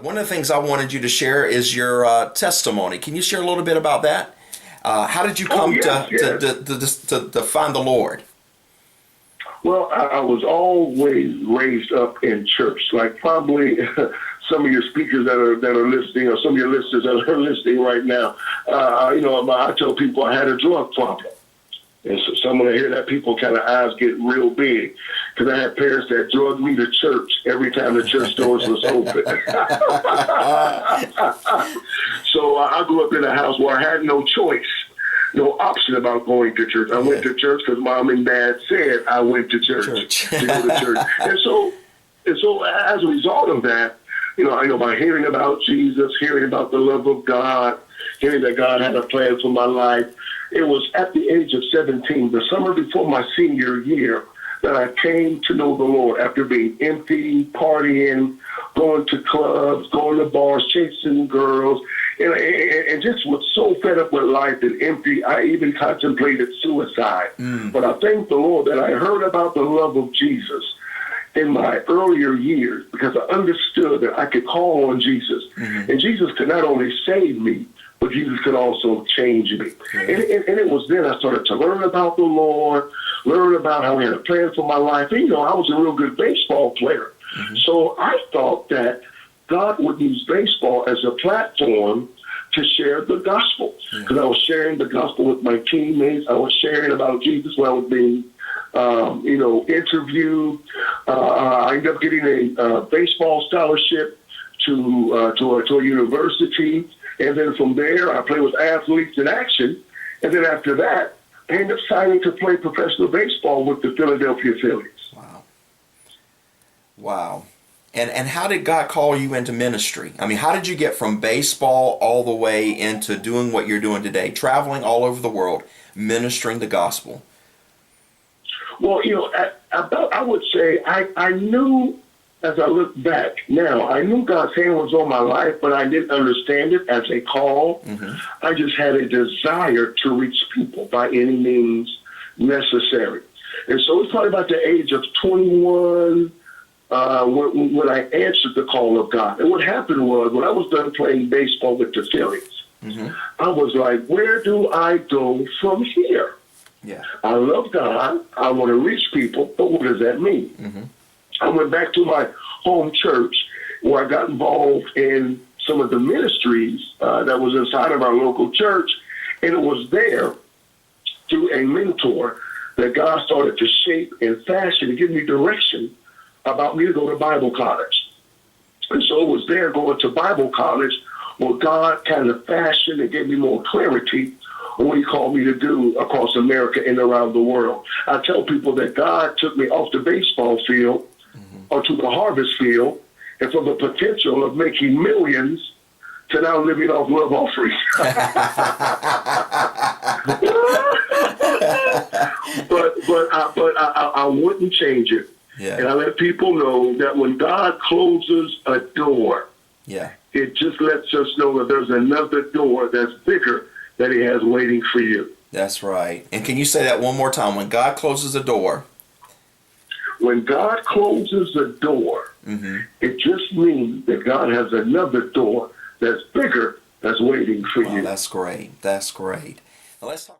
One of the things I wanted you to share is your testimony. Can you share a little bit about that? How did you come to find the Lord? Well, I was always raised up in church, like probably some of your speakers that are listening, or some of your listeners that are listening right now. I tell people I had a drug problem. And so someone hear that, people kind of eyes get real big, because I had parents that drugged me to church every time the church doors was open. So I grew up in a house where I had no choice, no option about going to church. I went to church because mom and dad said I went to church. To go to church. And so as a result of that, by hearing about Jesus, hearing about the love of God, hearing that God had a plan for my life, it was at the age of 17, the summer before my senior year, that I came to know the Lord after being empty, partying, going to clubs, going to bars, chasing girls, and just was so fed up with life and empty, I even contemplated suicide. But I thank the Lord that I heard about the love of Jesus in my earlier years, because I understood that I could call on Jesus. And Jesus could not only save me, but Jesus could also change me. And it was then I started to learn about the Lord, learn about how he had a plan for my life. And, I was a real good baseball player. So I thought that God would use baseball as a platform to share the gospel. Because I was sharing the gospel with my teammates. I was sharing about Jesus while I was being interviewed. I ended up getting a baseball scholarship to a university. And then from there, I played with Athletes in Action. And then after that, I ended up signing to play professional baseball with the Philadelphia Phillies. Wow. And how did God call you into ministry? I mean, how did you get from baseball all the way into doing what you're doing today, traveling all over the world, ministering the gospel? Well, I would say I knew, as I look back now, I knew God's hand was on my life, but I didn't understand it as a call. I just had a desire to reach people by any means necessary. And so it's probably about the age of 21 when I answered the call of God. And what happened was, when I was done playing baseball with the Phillies, I was like, where do I go from here? I love God. I want to reach people, but what does that mean? I went back to my home church, where I got involved in some of the ministries that was inside of our local church. And it was there, through a mentor, that God started to shape and fashion and give me direction about me to go to Bible college. And so it was there, going to Bible college, where God kind of fashioned and gave me more clarity on what he called me to do across America and around the world. I tell people that God took me off the baseball field or to the harvest field, and from the potential of making millions to now living off love offerings. but I wouldn't change it. And I let people know that when God closes a door, it just lets us know that there's another door that's bigger that he has waiting for you. That's right. And can you say that one more time? When God closes a door. When God closes a door, it just means that God has another door that's bigger that's waiting for you. That's great. That's great. Now let's talk.